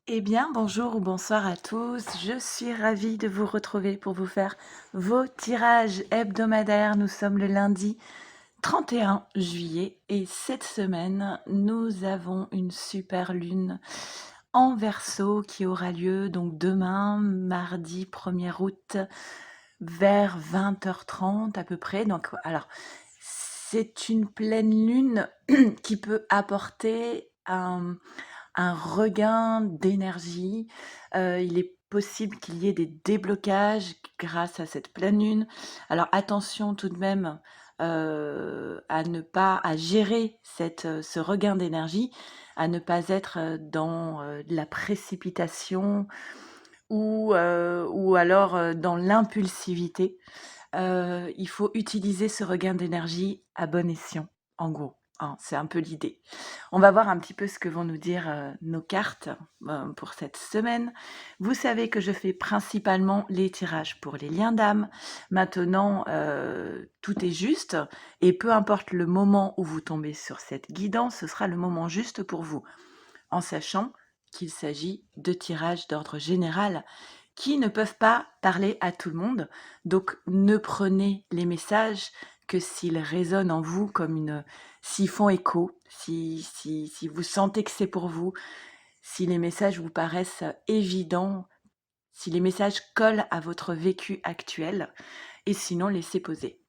Eh bien, bonjour ou bonsoir à tous. Je suis ravie de vous retrouver pour vous faire vos tirages hebdomadaires. Nous sommes le lundi 31 juillet et cette semaine, nous avons une super lune en Verseau qui aura lieu donc demain, mardi 1er août, vers 20h30 à peu près. Donc, alors, c'est une pleine lune qui peut apporter un regain d'énergie. Il est possible qu'il y ait des déblocages grâce à cette pleine lune. Alors attention tout de même à ne pas à gérer ce regain d'énergie, à ne pas être dans de la précipitation ou alors dans l'impulsivité. Il faut utiliser ce regain d'énergie à bon escient, en gros, hein, c'est un peu l'idée. On va voir un petit peu ce que vont nous dire, nos cartes, pour cette semaine. Vous savez que je fais principalement les tirages pour les liens d'âme. Maintenant, tout est juste et peu importe le moment où vous tombez sur cette guidance, ce sera le moment juste pour vous, en sachant qu'il s'agit de tirages d'ordre général qui ne peuvent pas parler à tout le monde. Donc ne prenez les messages que s'ils résonnent en vous comme s'ils font écho, si vous sentez que c'est pour vous, si les messages vous paraissent évidents, si les messages collent à votre vécu actuel, et sinon laissez poser.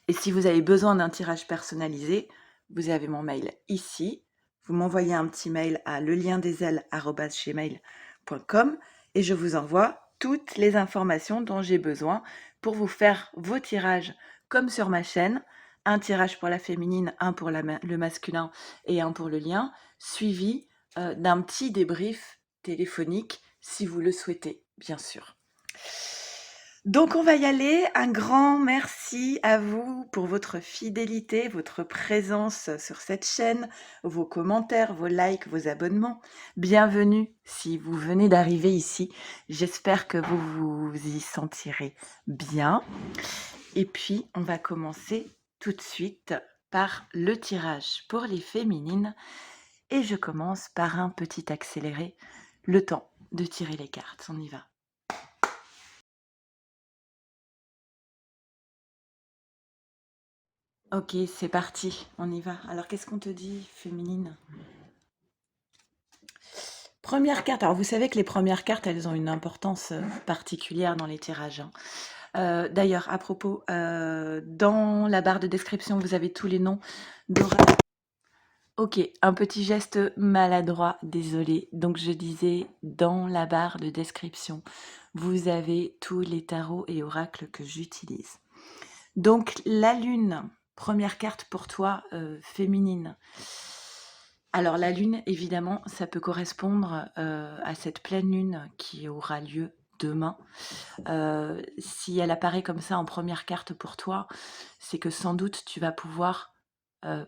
Et si vous avez besoin d'un tirage personnalisé, vous avez mon mail ici. Vous m'envoyez un petit mail à leliendesailes@gmail.com et je vous envoie toutes les informations dont j'ai besoin pour vous faire vos tirages comme sur ma chaîne. Un tirage pour la féminine, un pour le masculin et un pour le lien, suivi d'un petit débrief téléphonique si vous le souhaitez, bien sûr. Donc on va y aller. Un grand merci à vous pour votre fidélité, votre présence sur cette chaîne, vos commentaires, vos likes, vos abonnements. Bienvenue si vous venez d'arriver ici. J'espère que vous vous y sentirez bien. Et puis on va commencer tout de suite par le tirage pour les féminines. Et je commence par un petit accéléré. Le temps de tirer les cartes. On y va. Ok, c'est parti, on y va. Alors, qu'est-ce qu'on te dit, féminine? Première carte. Alors, vous savez que les premières cartes, elles ont une importance particulière dans les tirages, hein. D'ailleurs, à propos, dans la barre de description, vous avez tous les noms d'oracle. Ok, un petit geste maladroit, désolé. Donc, je disais dans la barre de description, vous avez tous les tarots et oracles que j'utilise. Donc, la lune, première carte pour toi, féminine. Alors, la lune, évidemment, ça peut correspondre à cette pleine lune qui aura lieu demain. Si elle apparaît comme ça en première carte pour toi, c'est que sans doute tu vas pouvoir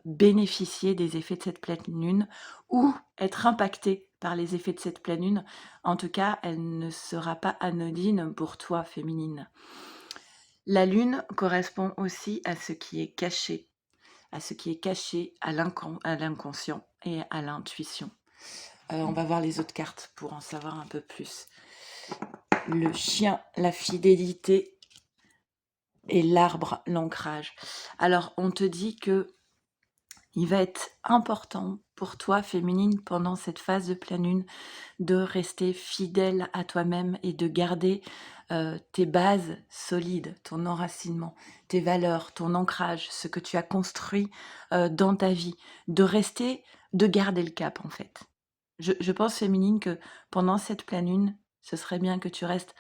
bénéficier des effets de cette pleine lune ou être impacté par les effets de cette pleine lune. En tout cas, elle ne sera pas anodine pour toi, féminine. La lune correspond aussi à ce qui est caché, à ce qui est caché à l'inconscient et à l'intuition. On va voir les autres cartes pour en savoir un peu plus. Le chien, la fidélité et l'arbre, l'ancrage. Alors, on te dit que il va être important pour toi, féminine, pendant cette phase de pleine lune, de rester fidèle à toi-même et de garder tes bases solides, ton enracinement, tes valeurs, ton ancrage, ce que tu as construit dans ta vie, de garder le cap en fait. Je pense, féminine, que pendant cette pleine lune, ce serait bien que tu restes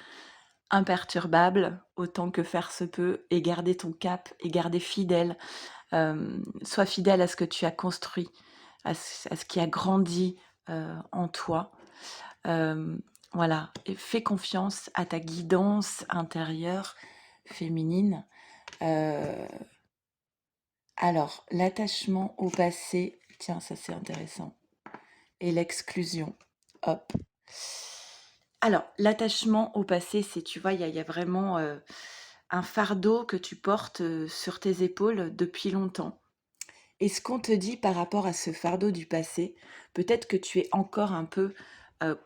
imperturbable autant que faire se peut et garder ton cap et garder fidèle. Sois fidèle à ce que tu as construit, à ce qui a grandi en toi. Voilà, et fais confiance à ta guidance intérieure féminine. Alors, l'attachement au passé, tiens, ça c'est intéressant, et l'exclusion. Hop. Alors, l'attachement au passé, c'est, tu vois, il y a vraiment un fardeau que tu portes sur tes épaules depuis longtemps. Et ce qu'on te dit par rapport à ce fardeau du passé, peut-être que tu es encore un peu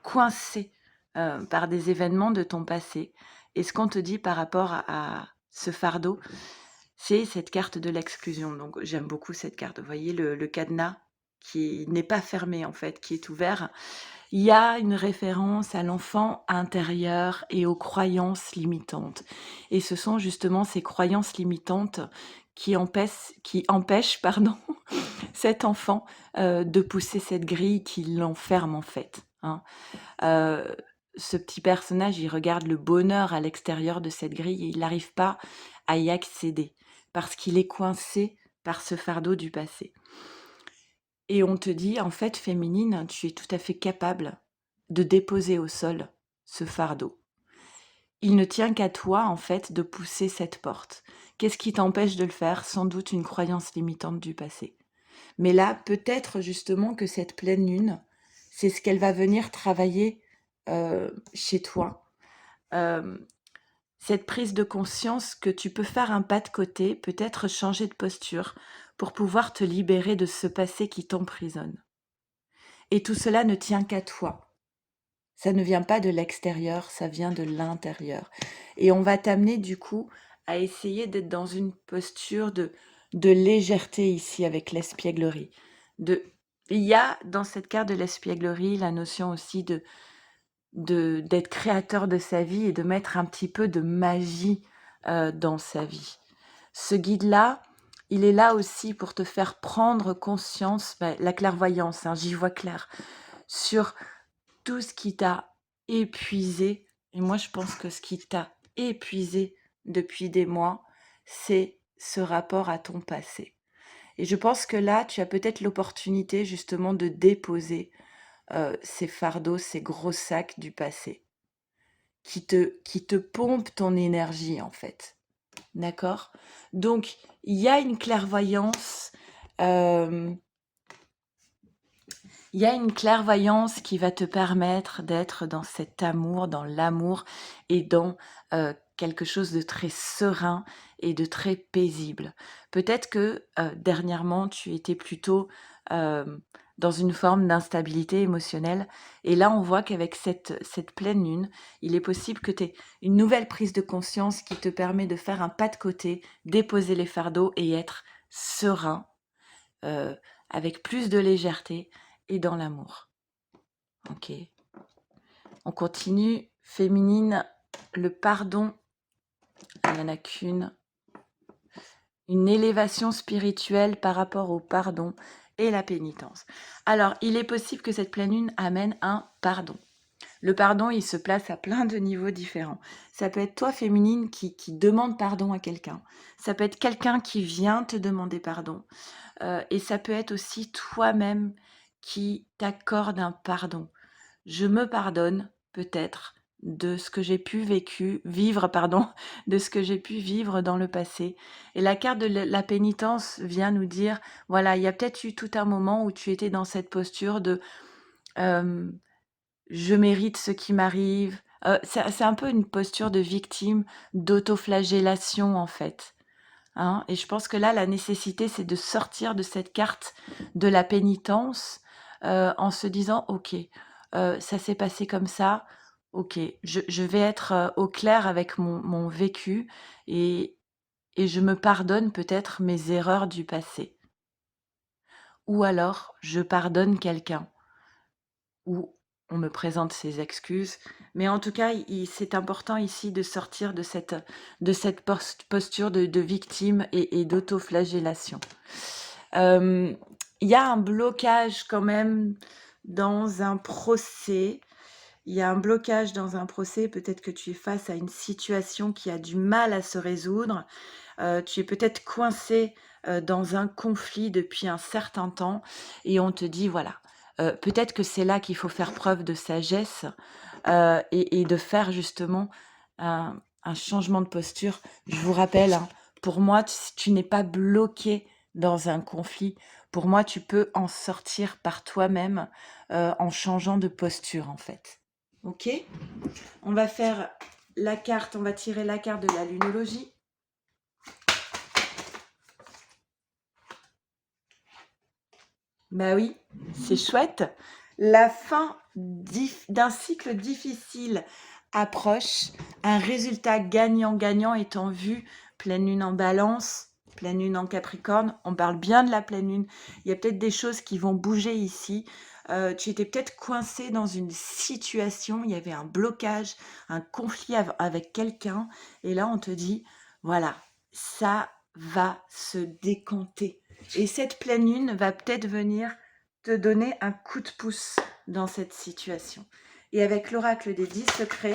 coincé par des événements de ton passé. Et ce qu'on te dit par rapport à ce fardeau, c'est cette carte de l'exclusion. Donc j'aime beaucoup cette carte. Vous voyez le cadenas qui n'est pas fermé en fait, qui est ouvert. Il y a une référence à l'enfant intérieur et aux croyances limitantes. Et ce sont justement ces croyances limitantes qui empêchent pardon, cet enfant de pousser cette grille qui l'enferme en fait, hein. Euh, Ce petit personnage, il regarde le bonheur à l'extérieur de cette grille et il n'arrive pas à y accéder parce qu'il est coincé par ce fardeau du passé. Et on te dit, en fait, féminine, tu es tout à fait capable de déposer au sol ce fardeau. Il ne tient qu'à toi, en fait, de pousser cette porte. Qu'est-ce qui t'empêche de le faire? Sans doute une croyance limitante du passé. Mais là, peut-être justement que cette pleine lune, c'est ce qu'elle va venir travailler chez toi. Euh, Cette prise de conscience que tu peux faire un pas de côté, peut-être changer de posture pour pouvoir te libérer de ce passé qui t'emprisonne. Et tout cela ne tient qu'à toi. Ça ne vient pas de l'extérieur, ça vient de l'intérieur. Et on va t'amener du coup à essayer d'être dans une posture de légèreté ici avec l'espièglerie. Il y a dans cette carte de l'espièglerie la notion aussi d'être créateur de sa vie et de mettre un petit peu de magie dans sa vie. Ce guide-là, il est là aussi pour te faire prendre conscience, la clairvoyance, hein, j'y vois clair, sur tout ce qui t'a épuisé. Et moi, je pense que ce qui t'a épuisé depuis des mois, c'est ce rapport à ton passé. Et je pense que là, tu as peut-être l'opportunité justement de déposer ces fardeaux, ces gros sacs du passé qui te pompent ton énergie en fait. D'accord? Donc, il y a une clairvoyance. euh, Il y a une clairvoyance qui va te permettre d'être dans cet amour, dans l'amour et dans quelque chose de très serein et de très paisible. Peut-être que dernièrement, tu étais plutôt euh, dans une forme d'instabilité émotionnelle. Et là, on voit qu'avec cette pleine lune, il est possible que tu aies une nouvelle prise de conscience qui te permet de faire un pas de côté, déposer les fardeaux et être serein, euh, avec plus de légèreté et dans l'amour. Ok. On continue. Féminine, le pardon. Il n'y en a qu'une. Une élévation spirituelle par rapport au pardon et la pénitence. Alors, il est possible que cette pleine lune amène un pardon. Le pardon, il se place à plein de niveaux différents. Ça peut être toi, féminine, qui demande pardon à quelqu'un. Ça peut être quelqu'un qui vient te demander pardon. Et ça peut être aussi toi-même qui t'accorde un pardon. Je me pardonne peut-être de ce que j'ai pu vivre, pardon, de ce que j'ai pu vivre dans le passé. Et la carte de la pénitence vient nous dire, voilà, il y a peut-être eu tout un moment où tu étais dans cette posture de euh, je mérite ce qui m'arrive. C'est un peu une posture de victime, d'autoflagellation en fait. Hein. Et je pense que là, la nécessité, c'est de sortir de cette carte de la pénitence en se disant, OK, ça s'est passé comme ça, OK, je vais être au clair avec mon vécu et je me pardonne peut-être mes erreurs du passé. Ou alors, je pardonne quelqu'un ou on me présente ses excuses. Mais en tout cas, c'est important ici de sortir de cette posture de victime et d'autoflagellation. Il y a un blocage quand même dans un procès. Il y a un blocage dans un procès. Peut-être que tu es face à une situation qui a du mal à se résoudre. Tu es peut-être coincé dans un conflit depuis un certain temps et on te dit, voilà, peut-être que c'est là qu'il faut faire preuve de sagesse et de faire justement un changement de posture. Je vous rappelle, hein, pour moi, tu n'es pas bloqué dans un conflit. Pour moi, tu peux en sortir par toi-même en changeant de posture, en fait. Ok? On va faire la carte, on va tirer la carte de la lunologie. Bah oui, c'est chouette. La fin d'un cycle difficile approche, un résultat gagnant-gagnant est en vue, pleine lune en balance, pleine lune en capricorne, on parle bien de la pleine lune, il y a peut-être des choses qui vont bouger ici, tu étais peut-être coincé dans une situation, il y avait un blocage, un conflit avec quelqu'un, et là on te dit, voilà, ça va se décanter. Et cette pleine lune va peut-être venir te donner un coup de pouce dans cette situation. Et avec l'oracle des 10 secrets,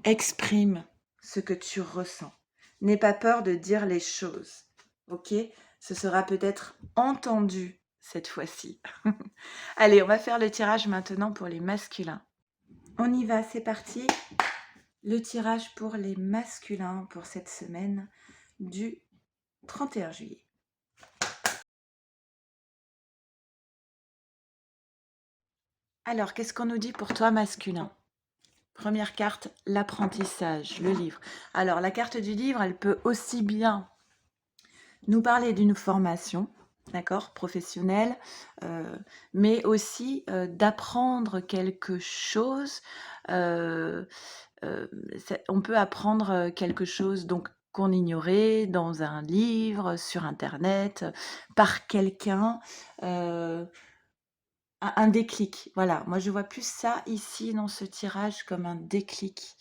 exprime ce que tu ressens. N'aie pas peur de dire les choses. Ok? Ce sera peut-être entendu cette fois-ci. Allez, on va faire le tirage maintenant pour les masculins. On y va, c'est parti. Le tirage pour les masculins pour cette semaine du 31 juillet. Alors, qu'est-ce qu'on nous dit pour toi, masculin? Première carte, l'apprentissage, le livre. Alors, la carte du livre, elle peut aussi bien nous parler d'une formation, d'accord, professionnelle, mais aussi d'apprendre quelque chose. On peut apprendre quelque chose donc qu'on ignorait dans un livre, sur Internet, par quelqu'un. Un déclic, voilà. Moi, je vois plus ça ici dans ce tirage comme un déclic.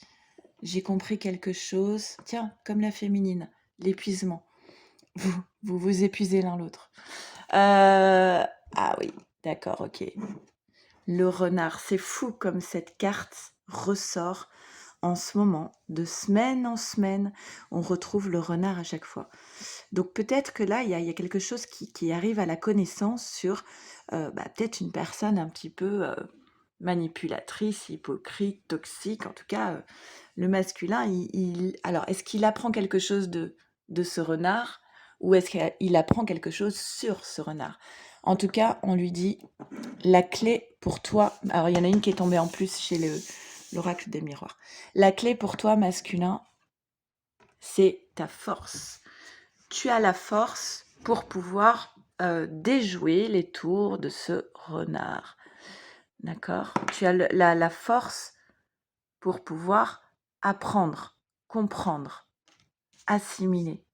J'ai compris quelque chose. Tiens, comme la féminine, l'épuisement. Vous épuisez l'un l'autre. Ah oui, d'accord, ok. Le renard, c'est fou comme cette carte ressort en ce moment, de semaine en semaine, on retrouve le renard à chaque fois. Donc peut-être que là, il y a quelque chose qui arrive à la connaissance sur peut-être une personne un petit peu manipulatrice, hypocrite, toxique. En tout cas, le masculin, alors est-ce qu'il apprend quelque chose de ce renard ou est-ce qu'il apprend quelque chose sur ce renard? En tout cas, on lui dit la clé pour toi. Alors il y en a une qui est tombée en plus chez l'oracle des miroirs. La clé pour toi, masculin, c'est ta force. Tu as la force pour pouvoir déjouer les tours de ce renard. D'accord? Tu as la force pour pouvoir apprendre, comprendre, assimiler.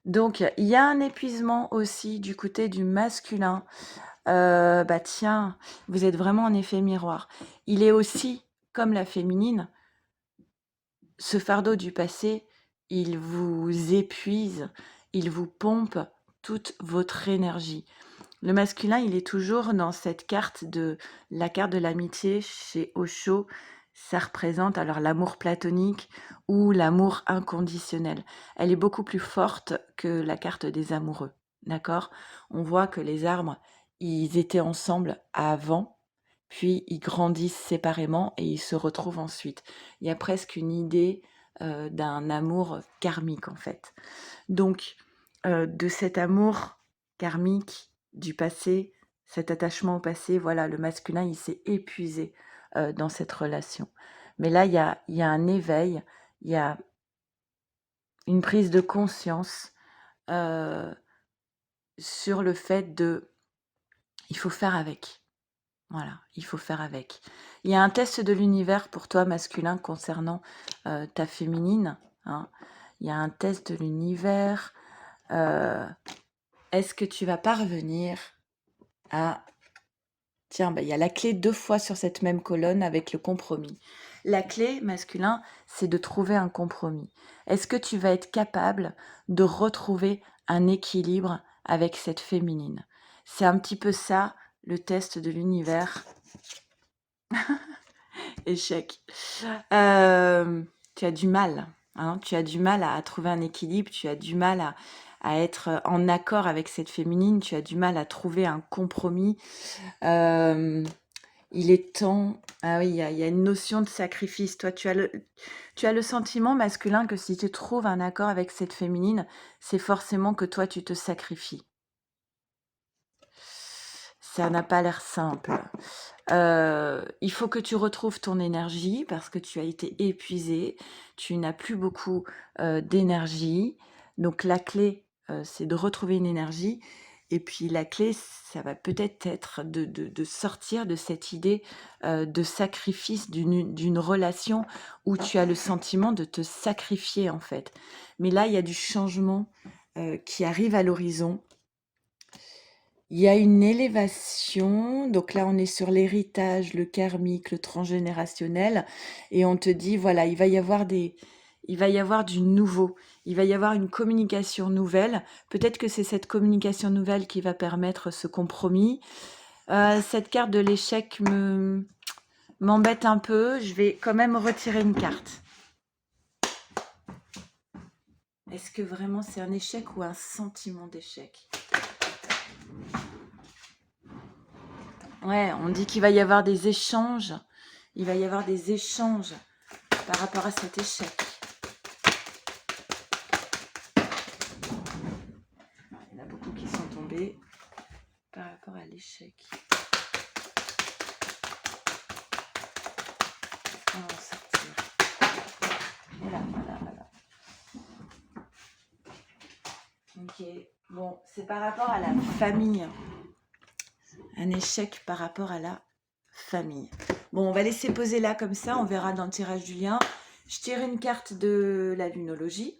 Donc, il y a un épuisement aussi du côté du masculin. Tiens, vous êtes vraiment en effet miroir. Il est aussi, comme la féminine, ce fardeau du passé, il vous épuise, il vous pompe toute votre énergie. Le masculin, il est toujours dans cette carte la carte de l'amitié chez Osho. Ça représente alors l'amour platonique ou l'amour inconditionnel. Elle est beaucoup plus forte que la carte des amoureux. D'accord? On voit que les arbres, ils étaient ensemble avant, puis ils grandissent séparément et ils se retrouvent ensuite. Il y a presque une idée d'un amour karmique en fait. Donc, de cet amour karmique du passé, cet attachement au passé, voilà, le masculin, il s'est épuisé dans cette relation. Mais là, il y a un éveil, il y a une prise de conscience sur le fait il faut faire avec. Voilà, il faut faire avec. Il y a un test de l'univers pour toi, masculin, concernant ta féminine. Hein. Il y a un test de l'univers. Est-ce que tu vas parvenir à... Tiens, il y a la clé 2 fois sur cette même colonne avec le compromis. La clé, masculin, c'est de trouver un compromis. Est-ce que tu vas être capable de retrouver un équilibre avec cette féminine? C'est un petit peu ça, le test de l'univers. Échec. Tu as du mal. Hein, tu as du mal à trouver un équilibre, tu as du mal à être en accord avec cette féminine, tu as du mal à trouver un compromis. Il est temps... Ah oui, il y a une notion de sacrifice. Toi, tu as le sentiment masculin que si tu trouves un accord avec cette féminine, c'est forcément que toi, tu te sacrifies. Ça n'a pas l'air simple. Il faut que tu retrouves ton énergie parce que tu as été épuisé. Tu n'as plus beaucoup d'énergie. Donc la clé, c'est de retrouver une énergie. Et puis la clé, ça va peut-être être de sortir de cette idée de sacrifice d'une relation où tu as le sentiment de te sacrifier en fait. Mais là, il y a du changement qui arrive à l'horizon. Il y a une élévation, donc là on est sur l'héritage, le karmique, le transgénérationnel, et on te dit voilà, il va y avoir du nouveau, il va y avoir une communication nouvelle. Peut-être que c'est cette communication nouvelle qui va permettre ce compromis. Cette carte de l'échec m'embête un peu. Je vais quand même retirer une carte. Est-ce que vraiment c'est un échec ou un sentiment d'échec? Ouais, on dit qu'il va y avoir des échanges. Il va y avoir des échanges par rapport à cet échec. Il y en a beaucoup qui sont tombés par rapport à l'échec. On va en sortir. Voilà, voilà, voilà. Ok, bon, c'est par rapport à la famille. Un échec par rapport à la famille. Bon, on va laisser poser là comme ça, on verra dans le tirage du lien. Je tire une carte de la lunologie.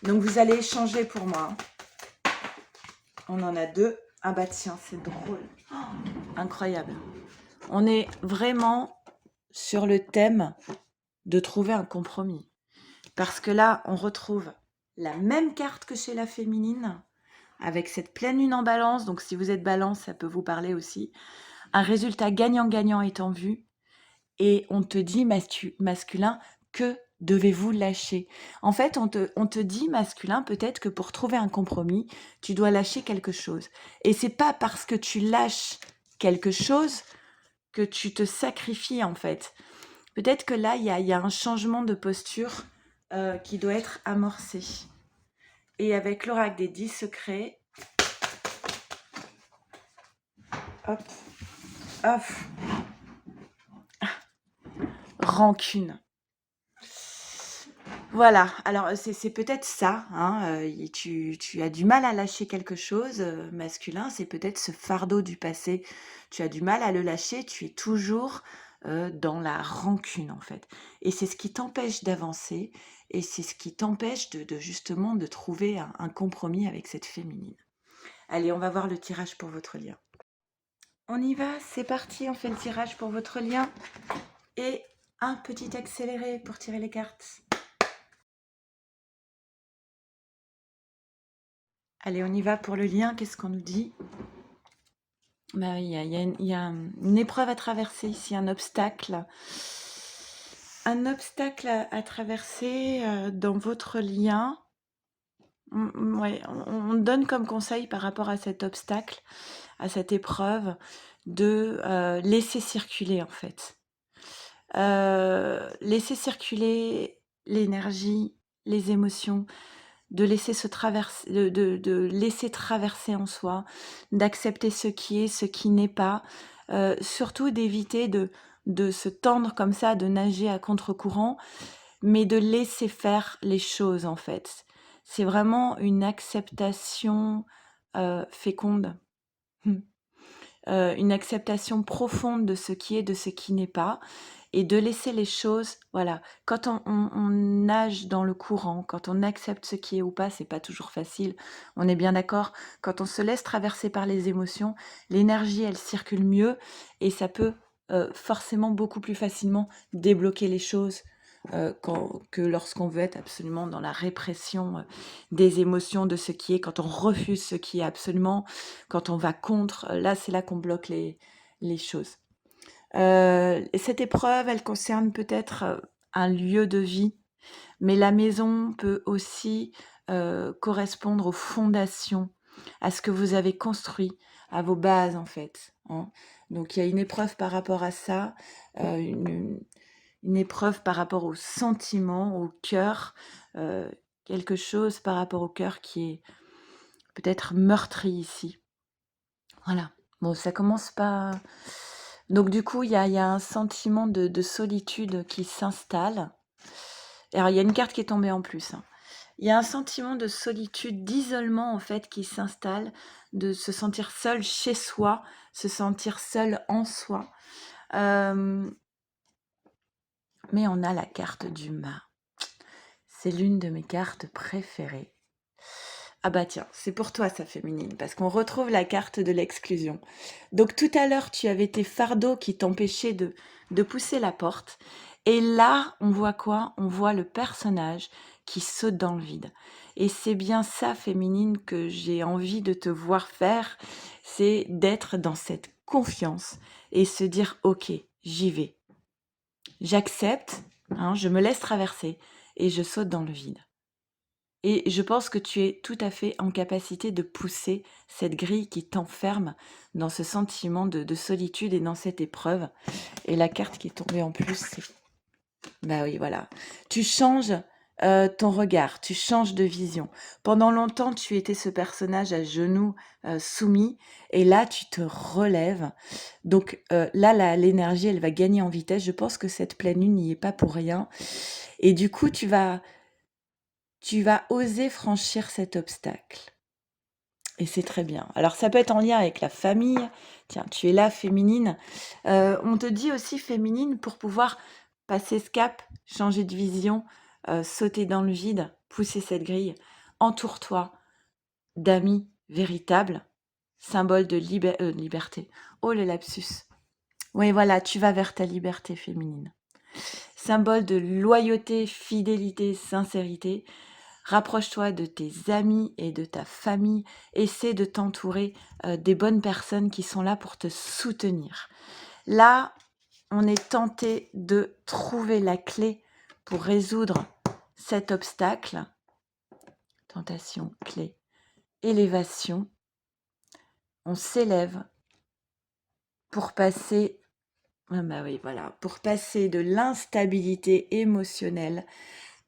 Donc vous allez échanger pour moi. On en a deux. Ah bah tiens, c'est drôle. Oh, incroyable. On est vraiment sur le thème de trouver un compromis. Parce que là, on retrouve la même carte que chez la féminine, avec cette pleine lune en balance. Donc si vous êtes balance, ça peut vous parler aussi. Un résultat gagnant-gagnant est en vue. Et on te dit, masculin, que devez-vous lâcher? En fait, on te dit, masculin, peut-être que pour trouver un compromis, tu dois lâcher quelque chose. Et c'est pas parce que tu lâches quelque chose que tu te sacrifies, en fait. Peut-être que là, il y a un changement de posture qui doit être amorcé. Et avec l'oracle des 10 secrets, hop, hop, rancune. Voilà, alors c'est peut-être ça, hein, tu as du mal à lâcher quelque chose, masculin, c'est peut-être ce fardeau du passé. Tu as du mal à le lâcher, tu es toujours dans la rancune en fait. Et c'est ce qui t'empêche d'avancer et c'est ce qui t'empêche de justement de trouver un compromis avec cette féminine. Allez, on va voir le tirage pour votre lien. On y va, c'est parti, on fait le tirage pour votre lien et un petit accéléré pour tirer les cartes. Allez, on y va pour le lien. Qu'est-ce qu'on nous dit? Bah, il y a une épreuve à traverser ici, un obstacle. Un obstacle à traverser dans votre lien. Ouais, on donne comme conseil par rapport à cet obstacle, à cette épreuve, de laisser circuler en fait. Laisser circuler l'énergie, les émotions, de laisser se traverser, de laisser traverser en soi, d'accepter ce qui est, ce qui n'est pas, surtout d'éviter de se tendre comme ça, de nager à contre-courant, mais de laisser faire les choses en fait. C'est vraiment une acceptation féconde. Une acceptation profonde de ce qui est, de ce qui n'est pas, et de laisser les choses, voilà. Quand on nage dans le courant, quand on accepte ce qui est ou pas, c'est pas toujours facile, on est bien d'accord. Quand on se laisse traverser par les émotions, l'énergie, elle circule mieux, et ça peut forcément beaucoup plus facilement débloquer les choses que lorsqu'on veut être absolument dans la répression des émotions, de ce qui est, quand on refuse ce qui est absolument, quand on va contre, là c'est là qu'on bloque les choses. Cette épreuve, elle concerne peut-être un lieu de vie, mais la maison peut aussi correspondre aux fondations, à ce que vous avez construit, à vos bases en fait, hein. Donc il y a une épreuve par rapport à ça, une épreuve par rapport aux sentiments, au cœur, quelque chose par rapport au cœur qui est peut-être meurtri ici. Voilà. Bon, ça commence pas. Donc du coup, il y a un sentiment de solitude qui s'installe. Alors, il y a une carte qui est tombée en plus, hein. il y a un sentiment de solitude, d'isolement en fait qui s'installe, de se sentir seul chez soi, se sentir seul en soi. Euh, mais on a la carte du mât. C'est l'une de mes cartes préférées. Ah bah tiens, c'est pour toi ça féminine, parce qu'on retrouve la carte de l'exclusion. Donc tout à l'heure, tu avais tes fardeaux qui t'empêchaient de pousser la porte. Et là, on voit quoi? On voit le personnage qui saute dans le vide. Et c'est bien ça, féminine, que j'ai envie de te voir faire, c'est d'être dans cette confiance et se dire, ok, j'y vais. J'accepte, hein, je me laisse traverser et je saute dans le vide. Et je pense que tu es tout à fait en capacité de pousser cette grille qui t'enferme dans ce sentiment de solitude et dans cette épreuve. Et la carte qui est tombée en plus, c'est... Bah oui, voilà. Tu changes ton regard, tu changes de vision. Pendant longtemps, tu étais ce personnage à genoux, soumis, et là, tu te relèves. Donc là, l'énergie, elle va gagner en vitesse. Je pense que cette pleine lune n'y est pas pour rien. Et du coup, tu vas oser franchir cet obstacle. Et c'est très bien. Alors ça peut être en lien avec la famille. Tiens, tu es là, féminine. On te dit aussi féminine pour pouvoir passer ce cap, changer de vision, sauter dans le vide, pousser cette grille. Entoure-toi d'amis véritables, symbole de liberté. Oh le lapsus. Oui, voilà, tu vas vers ta liberté féminine. Symbole de loyauté, fidélité, sincérité. Rapproche-toi de tes amis et de ta famille. Essaie de t'entourer des bonnes personnes qui sont là pour te soutenir. Là, on est tenté de trouver la clé pour résoudre cet obstacle. Tentation, clé, élévation. On s'élève pour passer... Ah bah oui, voilà, pour passer de l'instabilité émotionnelle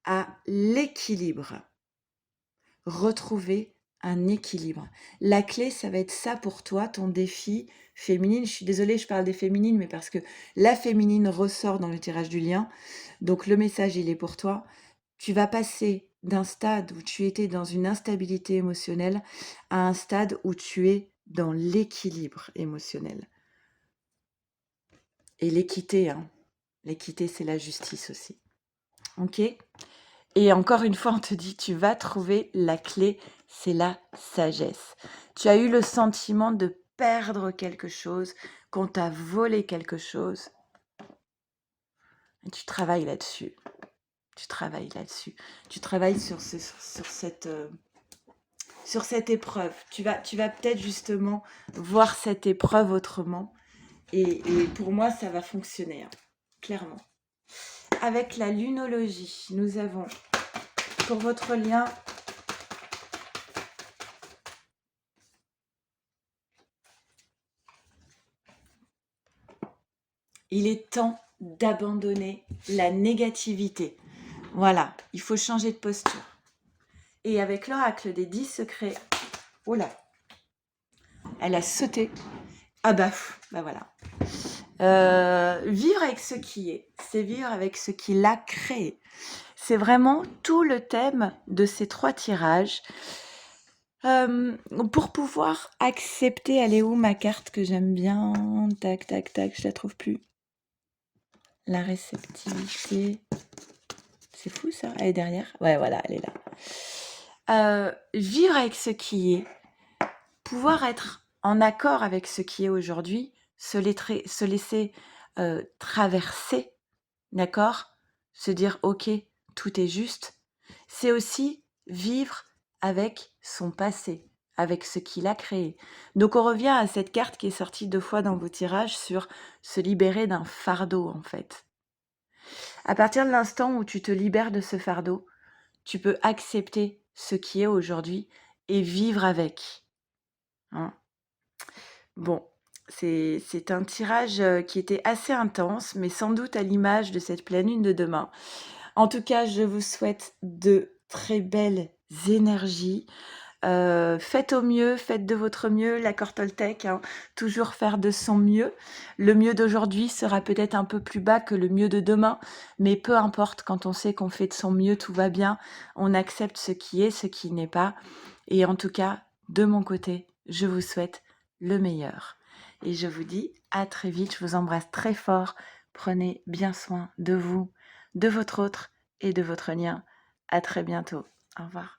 à l'équilibre. Retrouver un équilibre. La clé, ça va être ça pour toi, ton défi féminine. Je suis désolée, je parle des féminines, mais parce que la féminine ressort dans le tirage du lien. Donc le message, il est pour toi. Tu vas passer d'un stade où tu étais dans une instabilité émotionnelle à un stade où tu es dans l'équilibre émotionnel. Et l'équité, hein. L'équité, c'est la justice aussi. Ok ? Et encore une fois, on te dit, tu vas trouver la clé, c'est la sagesse. Tu as eu le sentiment de perdre quelque chose, qu'on t'a volé quelque chose. Et tu travailles là-dessus. Tu travailles là-dessus. Tu travailles sur cette épreuve. Tu vas peut-être justement voir cette épreuve autrement. Et pour moi, ça va fonctionner, hein, clairement. Avec la lunologie, nous avons pour votre lien... Il est temps d'abandonner la négativité. Voilà, il faut changer de posture. Et avec l'oracle des 10 secrets, oh là, elle a sauté. Ah bah voilà. Vivre avec ce qui est, c'est vivre avec ce qui l'a créé. C'est vraiment tout le thème de ces 3 tirages. Pour pouvoir accepter, elle est où ma carte que j'aime bien? Tac, tac, tac, je la trouve plus. La réceptivité. C'est fou ça, elle est derrière. Ouais, voilà, elle est là. Vivre avec ce qui est, pouvoir être en accord avec ce qui est aujourd'hui, se laisser traverser, d'accord? Se dire, ok, tout est juste. C'est aussi vivre avec son passé, avec ce qu'il a créé. Donc on revient à cette carte qui est sortie 2 fois dans vos tirages sur se libérer d'un fardeau en fait. À partir de l'instant où tu te libères de ce fardeau, tu peux accepter ce qui est aujourd'hui et vivre avec. Hein. Bon, c'est un tirage qui était assez intense, mais sans doute à l'image de cette pleine lune de demain. En tout cas, je vous souhaite de très belles énergies. Faites au mieux, faites de votre mieux, l'accord Toltec, hein, toujours faire de son mieux. Le mieux d'aujourd'hui sera peut-être un peu plus bas que le mieux de demain, mais peu importe, quand on sait qu'on fait de son mieux, tout va bien, on accepte ce qui est, ce qui n'est pas. Et en tout cas, de mon côté, je vous souhaite le meilleur. Et je vous dis à très vite, je vous embrasse très fort. Prenez bien soin de vous, de votre autre et de votre lien. À très bientôt. Au revoir.